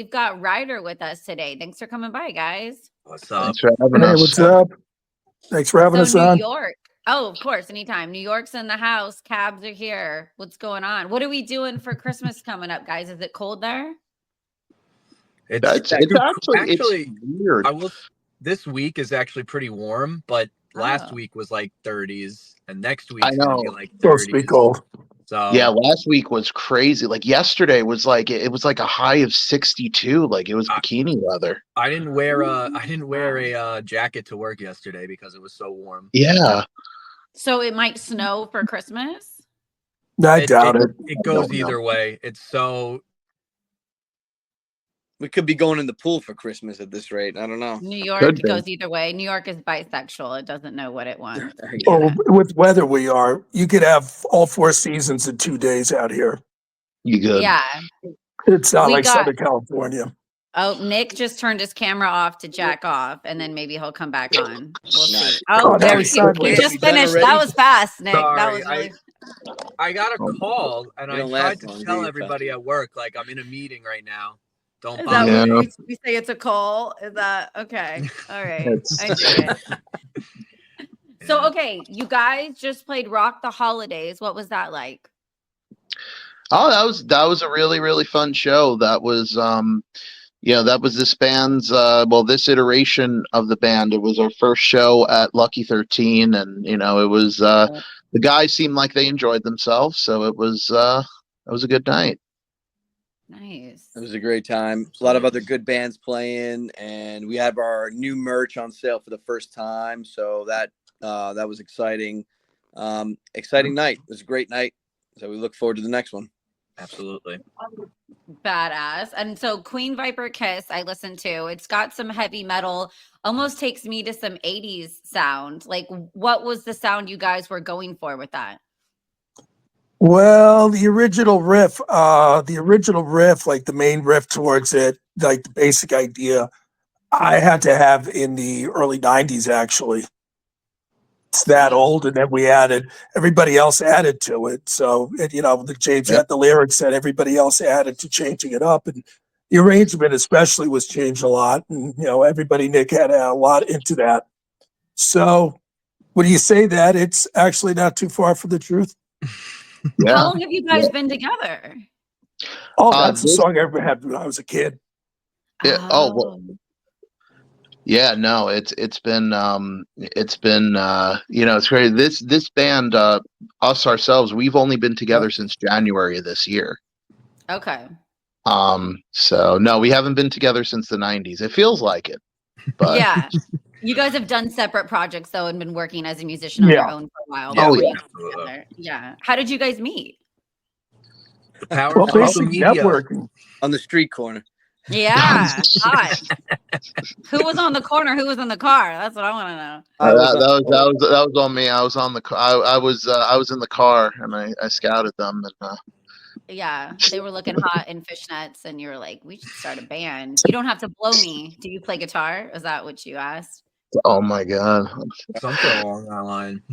we've got Ryder with us today. Thanks for coming by, guys. What's up? Thanks for having us. What's up? Thanks for having us New on. York. Oh, of course, anytime. New York's in the house. Cabs are here. What's going on? What are we doing for Christmas coming up, guys? Is it cold there? It's actually weird. This week is actually pretty warm, but last week was like 30s, and next week is gonna be like 30s. Supposed to be cold. So yeah, last week was crazy. Like yesterday was like it was like a high of 62. Like it was bikini weather. I didn't wear a jacket to work yesterday because it was so warm. Yeah. So it might snow for Christmas? I doubt it. It goes either way. It's so. We could be going in the pool for Christmas at this rate. I don't know. New York goes either way. New York is bisexual. It doesn't know what it wants. Oh, with weather we are. You could have all 4 seasons in 2 days out here. You good? Yeah. It's not like Southern California. Oh, Nick just turned his camera off to jack off, and then maybe he'll come back on. We'll see. Oh, there he just finished. That was fast, Nick. Sorry, that was really. I got a call, and I tried to tell everybody at work, like, I'm in a meeting right now. Don't bother me. We say it's a call? Is that okay? All right. I dig it. So, okay, you guys just played Rock the Holidays. What was that like? Oh, that was a really, really fun show. That was that was this band's this iteration of the band. It was our first show at Lucky 13, and it was the guys seemed like they enjoyed themselves, so it was a good night. Nice. It was a great time. A lot of other good bands playing, and we have our new merch on sale for the first time. So that was exciting. Exciting night. It was a great night. So we look forward to the next one. Absolutely. Badass. And so Queen Viper Kiss, I listened to. It's got some heavy metal, almost takes me to some 80s sound. Like, what was the sound you guys were going for with that? Well, the original riff, like the main riff towards it, like the basic idea, I had to have in the early 90s, actually. It's that old, and then everybody else added to it. So, James had the lyrics that everybody else added to changing it up. And the arrangement especially was changed a lot. And, Nick had a lot into that. So, when you say that, it's actually not too far from the truth. Yeah. How long have you guys been together? Oh, that's a song I ever had when I was a kid. Yeah. Oh, well. Yeah, no, it's been it's crazy. This band, us ourselves, we've only been together since January of this year. Okay. So no, we haven't been together since the 90s. It feels like it, but yeah. You guys have done separate projects though and been working as a musician on your own for a while. Yeah. How did you guys meet? The power of social media. Networking. On the street corner. Yeah. Who was on the corner? Who was in the car? That's what I want to know. That was on me. I was on the I was in the car, and I scouted them, and yeah, they were looking hot in fishnets, and you were like, we should start a band. You don't have to blow me. Do you play guitar? Is that what you asked? Oh my God. Something along that line.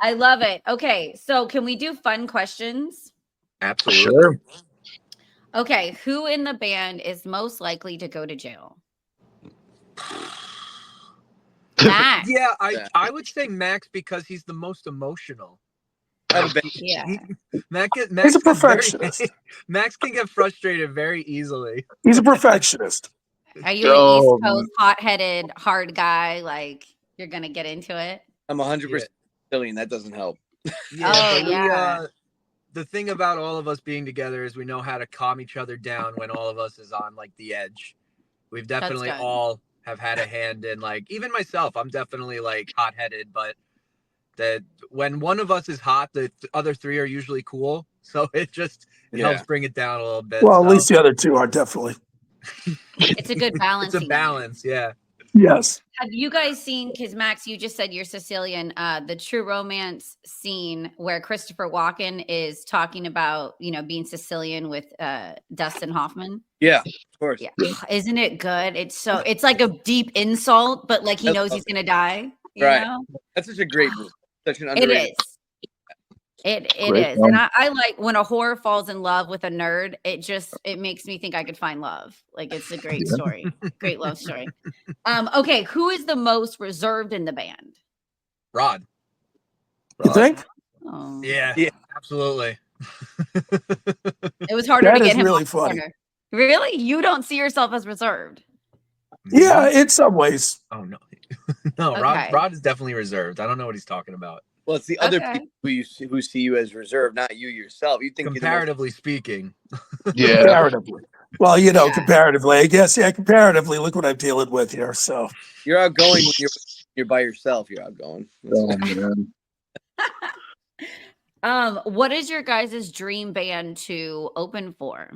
I love it. Okay, so can we do fun questions? Absolutely. Sure. Okay, who in the band is most likely to go to jail? Max. Yeah, I would say Max because he's the most emotional. Yeah. Max he's a perfectionist. Max can get frustrated very easily. He's a perfectionist. Are you an East Coast hot-headed hard guy? Like you're gonna get into it? I'm 100% Sicilian. That doesn't help. Yeah. The thing about all of us being together is we know how to calm each other down when all of us is on like the edge. We've definitely all have had a hand in, like, even myself, I'm definitely like hot-headed, but that when one of us is hot, the other three are usually cool. So it helps bring it down a little bit. Well, at least the other two are definitely. It's a good balance. It's a balance, yeah. Yes. Have you guys seen, because Max, you just said you're Sicilian, the True Romance scene where Christopher Walken is talking about, being Sicilian with Dustin Hoffman? Yeah, of course. Yeah. Isn't it good? It's like a deep insult, but like he knows he's going to die. You know? That's such a great movie. Such an underrated. It is. It Great is. And film. I like when a horror falls in love with a nerd, it makes me think I could find love. Like it's a great Yeah. story. Great love story. Okay, who is the most reserved in the band? Rod. You think? Oh. Yeah, Yeah. absolutely. It was harder to That get is him really off the funny. corner. Really? You don't see yourself as reserved. Yeah, Me? in some ways. Oh no. No, Okay. Rod is definitely reserved. I don't know what he's talking about. Well, it's the other Okay. people who see you as reserved, not you yourself. You think you're the most. Comparatively speaking. Yeah. Comparatively. Well, Yeah. comparatively, I guess. Yeah, comparatively, look what I'm dealing with here. So You're outgoing when you're by yourself. You're outgoing. Oh, man. What is your guys' dream band to open for?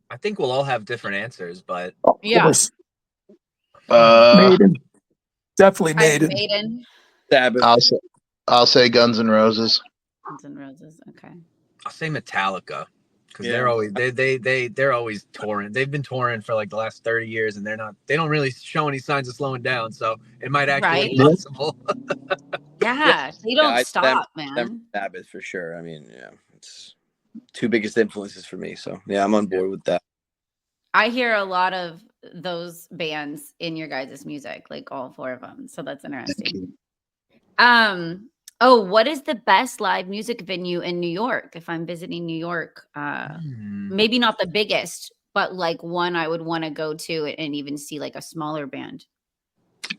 I think we'll all have different answers, but of Yeah. course, Uh, Maiden. Definitely I have Maiden. Maiden. Sabbath. I'll say Guns N' Roses. Guns N' Roses. Okay. I'll say Metallica because Yeah. they're always they're always touring. They've been touring for like the last 30 years, and they don't really show any signs of slowing down. So it might actually be Right? possible. Yeah. They don't Yeah, stop, them man. Sabbath for sure. I mean, yeah, it's two biggest influences for me. So yeah, I'm on board with that. I hear a lot of those bands in your guys' music, like all four of them. So that's Thank interesting. you. Oh, what is the best live music venue in New York? If I'm visiting New York, maybe not the biggest, but like one I would want to go to and even see like a smaller band.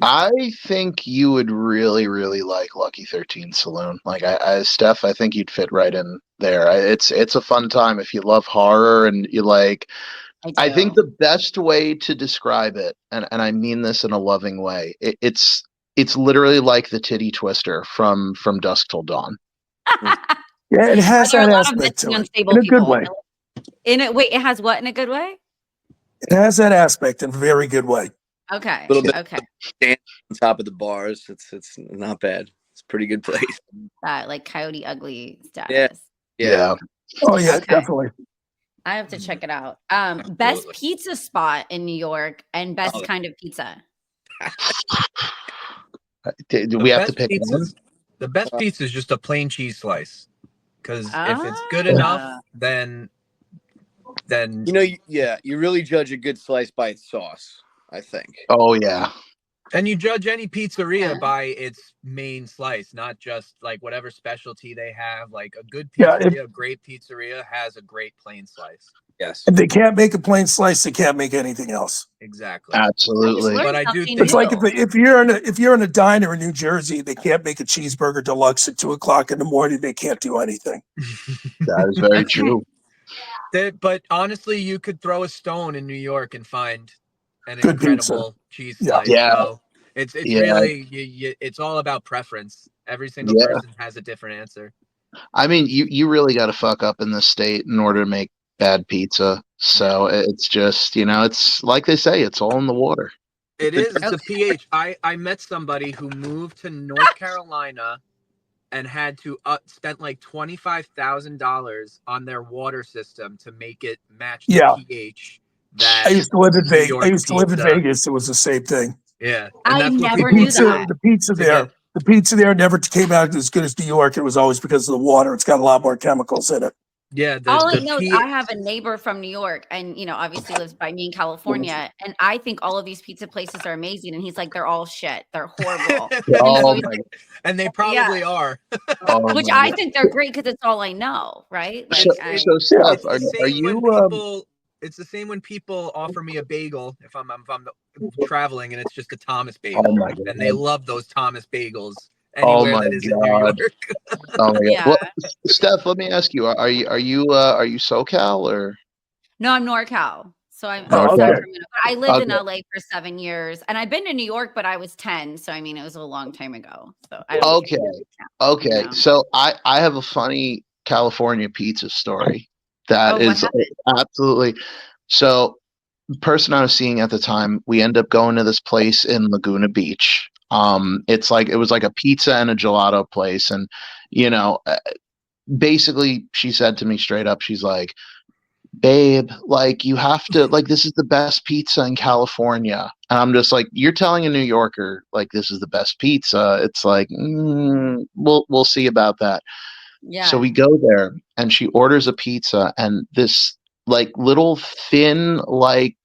I think you would really, really like Lucky 13 Saloon. Like Steph, I think you'd fit right in there. It's a fun time if you love horror and you like. I think do. the best way to describe it, and I mean this in a loving way, it's literally like the titty twister from Dusk Till Dawn. Yeah, it has There are that a lot of aspect to mentally it unstable in a people. good way. Wait, it has what in a good way? It has that aspect in a very good way. Okay. A little bit Okay. stand on top of the bars. It's not bad. It's a pretty good place. That like Coyote Ugly status. Yeah. Oh yeah, Okay. definitely. I have to check it out. Best Absolutely. pizza spot in New York and best Oh. kind of pizza. Do we have to pick one? The best pizza is just a plain cheese slice. Because if it's good enough, then you really judge a good slice by its sauce, I think. Oh yeah. and you judge any pizzeria Yeah. by its main slice, not just like whatever specialty they have. Like a good Yeah, pizzeria, a great pizzeria has a great plain slice. Yes. If they can't make a plain slice, they can't make anything else. Exactly. Absolutely. But I do something think It's like new. if you're in a diner in New Jersey, they can't make a cheeseburger deluxe at 2:00 in the morning. They can't do anything. That is very Okay. true. But honestly, you could throw a stone in New York and find an Good incredible cheese Yeah. slice. Yeah. So it's Yeah. really it's all about preference. Every single Yeah. person has a different answer. I mean, you really got to fuck up in this state in order to make bad pizza. So it's just, it's like they say, it's all in the water. It is. It's a Okay. pH. I met somebody who moved to North Carolina and had to spent like $25,000 on their water system to make it match the Yeah. pH. That I used to live in New Vegas. York I used to live in pizza- Vegas. It was the same thing. Yeah, I and that's what never people knew do that. The pizza there never came out as good as New York. It was always because of the water. It's got a lot more chemicals in it. Yeah, All I the know is pH I have a neighbor from New York and, obviously lives by me in California. And I think all of these pizza places are amazing. And he's like, they're all shit. They're horrible. Oh he's my, and they probably are. oh Which my I God. think they're great because it's all I know, right? Like, So Steph, It's the are same you when people. It's the same when people offer me a bagel if I'm traveling and it's just a Thomas bagel, Oh my and they God. love those Thomas bagels Oh anywhere my that isn't New God. York. Oh my God. yeah. Well, Steph, let me ask you, are you SoCal or? No, I'm NorCal. So I'm Oh, in Okay. Sacramento. I lived in Okay. LA for 7 years and I've been to New York, but I was 10. So, I mean, it was a long time ago. So I don't Okay. Okay. know. So I have a funny California pizza story that Oh, what is happened? absolutely. So the person I was seeing at the time, we end up going to this place in Laguna Beach. It was like a pizza and a gelato place, and basically she said to me straight up, she's like, babe, like you have to, like, this is the best pizza in California. And I'm just like, you're telling a New Yorker like this is the best pizza. It's like, we'll see about that. So Yeah. we go there and she orders a pizza, and this like little thin like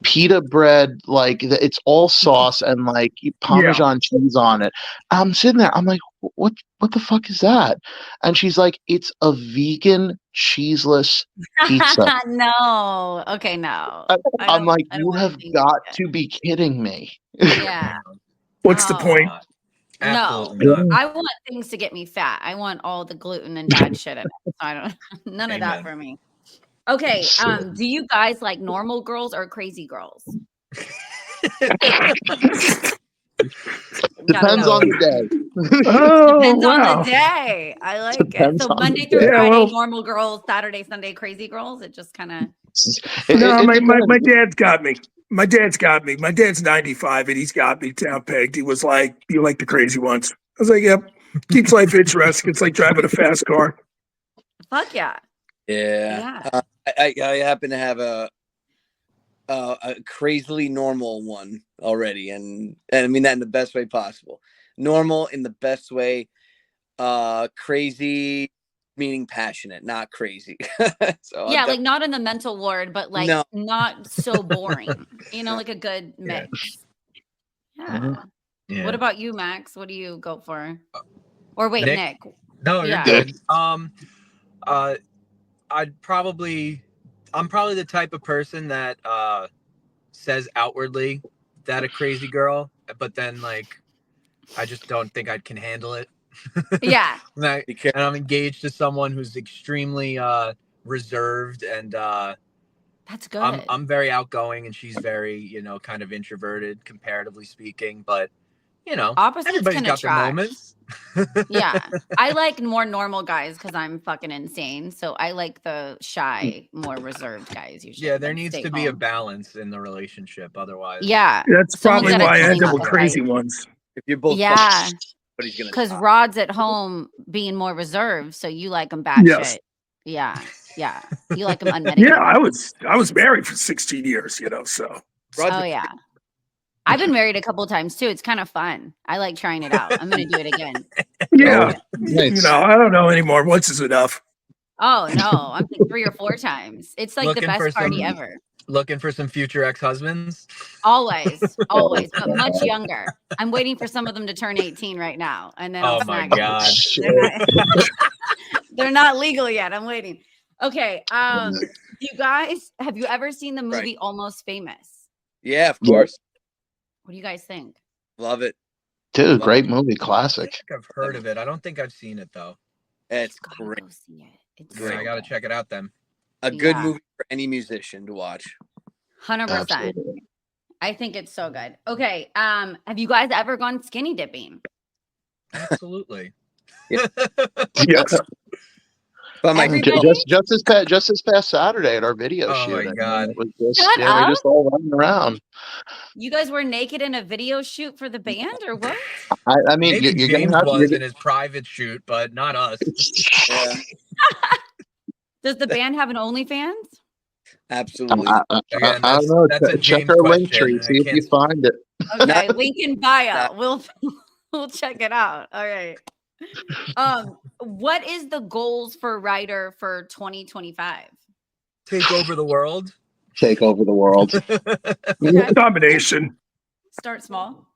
pita bread, like it's all sauce and like Yeah. Parmesan cheese on it. I'm sitting there, I'm like, what the fuck is that? And she's like, it's a vegan cheeseless pizza. No. Okay, no. I'm like, I don't you want have anything got vegan. to be kidding me. Yeah. What's the point? Oh, Absolutely no. not. I want things to get me fat. I want all the gluten and bad shit in it. So I don't none of that Amen. for me. Okay. Do you guys like normal girls or crazy girls? Depends on the day. Oh, Depends on the wow. day. I like it. Depends So on the Monday through day. Yeah, Friday, well, normal girls. Saturday, Sunday, crazy girls. It just kind of. no, It my depends. dad's got me. My dad's got me. My dad's 95 and he's got me down pegged. He was like, "You like the crazy ones?" I was like, "Yep." Keeps life interesting. It's like driving a fast car. Fuck yeah. Yeah. Yeah. I happen to have a crazily normal one already, and I mean that in the best way possible. Normal in the best way. Crazy meaning passionate, not crazy. So Yeah, like not in the mental ward, but like No. not so boring. Like a good Yeah. mix. Yeah. Mhm. Yeah. What about you, Max? What do you go for? Or wait, Nick? Nick. No, you're Yeah. good. I'm probably the type of person that says outwardly that a crazy girl, but then like I just don't think I can handle it. Yeah. and Be careful. I'm engaged to someone who's extremely reserved, and That's good. I'm very outgoing, and she's very kind of introverted comparatively speaking. But Opposites everybody's can got their attract. moments. Yeah. I like more normal guys because I'm fucking insane. So I like the shy, more reserved guys usually. Yeah, there that needs stay to be a home. balance in the relationship. Otherwise, Yeah. That's Someone's probably got to why I clean end up up with the crazy fight. ones. If you're both Yeah. somebody's gonna Because talk. Rod's at home being more reserved. So you like him Yes. batshit. Yeah. Yeah. You like him Yeah, unmedicated. I was married for 16 years, so. Rod's Oh, yeah. I've been married a couple times too. It's kind of fun. I like trying it out. I'm going to do it again. Oh, Yeah. nice. I don't know anymore. Once is enough. Oh, no. I'm like 3 or 4 times. It's like the looking for best party some ever. looking for some future ex-husbands. Always, always, but much younger. I'm waiting for some of them to turn 18 right now, and then I'll Oh my snag them. god. They're not, they're not legal yet. I'm waiting. Okay. You guys, have you ever seen the movie Almost Famous? Yeah, of Yeah. course. What do you guys think? Love it. Dude, Love great movie, I classic. think I've heard of it. I don't think I've seen it though. It's You gotta great. go see it. It's Yeah, I so gotta good. check it out then. A good Yeah. movie for any musician to watch. 100%. Absolutely. I think it's so good. Okay. Have you guys ever gone skinny dipping? Absolutely. Yeah. Yes. But my Everybody? Just this past Saturday at our video Oh shoot. my I mean, God. it was just Shut we up. just all running around. You guys were naked in a video shoot for the band or what? I mean, Maybe you're James gonna have was in his private shoot, but not us. yeah, Does the band have an OnlyFans? absolutely. Again, I don't know. that's a Check James our link question. tree, I see if you can't. find it. Okay, Not- link in bio. not- We'll check it out. All right. What is the goals for Ryder for 2025? Take over the world. Take over the world. Okay. Combination. Start small.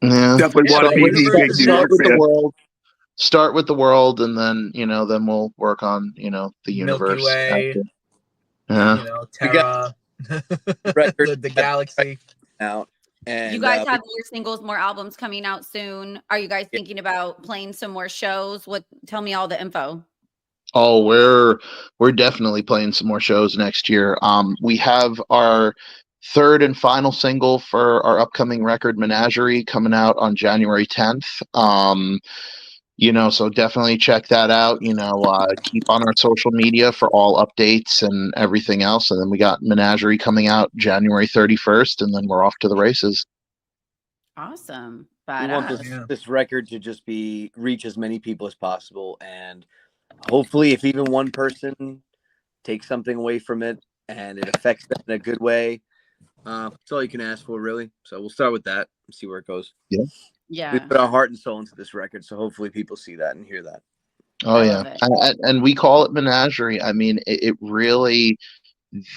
Yeah. Definitely Yeah, want the to be the universe big is New Start York with the fan. world. Start with the world, and then then we'll work on the Milky universe. Way. After. Yeah. We got Terra, record the galaxy. out, and You guys have more singles, more albums coming out soon. Are you guys thinking about playing some more shows? Tell me all the info. Oh, we're definitely playing some more shows next year. We have our third and final single for our upcoming record Menagerie coming out on January 10th. So definitely check that out. Keep on our social media for all updates and everything else. And then we got Menagerie coming out January 31st, and then we're off to the races. Awesome. we want Badass. this record to just reach as many people as possible, and hopefully, if even one person take something away from it and it affects them in a good way. That's all you can ask for, really. So we'll start with that and see where it goes. Yeah. We put our heart and soul into this record, so hopefully people see that and hear that. Oh yeah, and we call it menagerie. I mean, it really,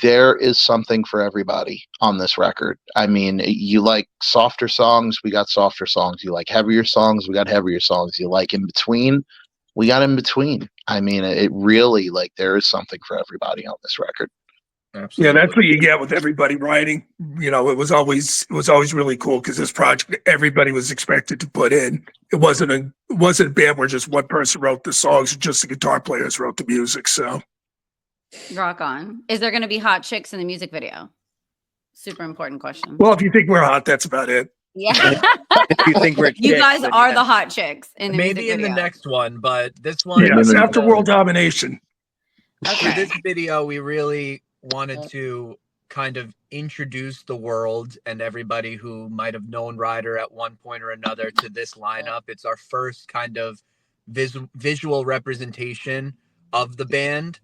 there is something for everybody on this record. I mean, you like softer songs, we got softer songs. You like heavier songs, we got heavier songs. You like in between, we got in between. I mean, it really, like, there is something for everybody on this record. Absolutely. Yeah, that's what you get with everybody writing. You know, it was always really cool because this project everybody was expected to put in. It wasn't a band where just one person wrote the songs, just the guitar players wrote the music. So rock on. Is there going to be hot chicks in the music video? Super important question. Well, if you think we're hot, that's about it. Yeah. If you think we're You chicks, guys then are yeah. the hot chicks in the Maybe music in video. the next one, but this one. Yes, after World Domination. For Okay. this video, we really wanted to kind of introduce the world and everybody who might have known Ryder at one point or another to this lineup. It's our first kind of visual representation of the band.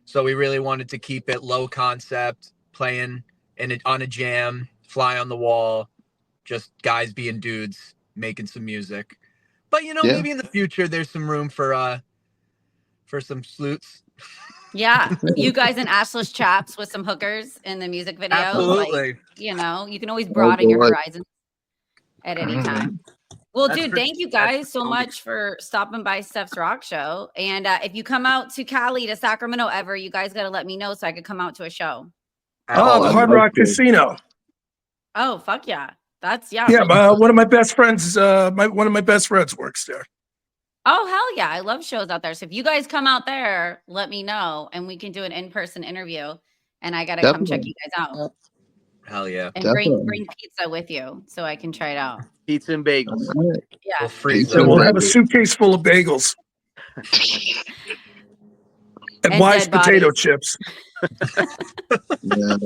So we really wanted to keep it low concept, playing on a jam, fly on the wall, just guys being dudes, making some music. But, you know, maybe in the future, there's some room for some sleuts. Yeah, you guys in assless chaps with some hookers in the music video. Absolutely. Like, you know, you can always broaden your horizons at any time. Well, dude, thank you guys so much for stopping by Stefs Rock Show. And if you come out to Cali, to Sacramento ever, you guys got to let me know so I could come out to a show. Oh, the Hard Rock Casino. Oh, fuck yeah. That's, Yeah, one of my best friends, one of my best friends works there. Oh, hell yeah. I love shows out there. So if you guys come out there, let me know and we can do an in-person interview. And I got to come check you guys out. Hell yeah. And bring pizza with you so I can try it out. Pizza and bagels. Yeah. We'll freeze So we'll have a suitcase full of bagels. And wise potato chips. Yeah.